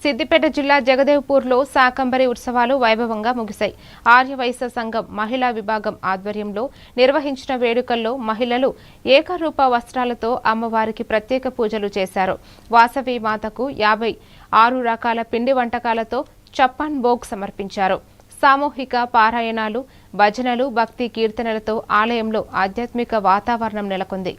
సిద్దిపేట జిల్లా జగదేవ్పూర్లో శాకంబరి ఉత్సవాలు వైభవంగా ముగిశాయి. ఆర్యవైశ్య సంఘం మహిళా విభాగం ఆధ్వర్యంలో నిర్వహించిన వేడుకల్లో మహిళలు ఏకరూప వస్త్రాలతో అమ్మవారికి ప్రత్యేక పూజలు చేశారు. వాసవి మాతకు 56 రకాల పిండి వంటకాలతో చప్పన్ భోగ్ సమర్పించారు. సామూహిక పారాయణాలు, భజనలు, భక్తి కీర్తనలతో ఆలయంలో ఆధ్యాత్మిక వాతావరణం నెలకొంది.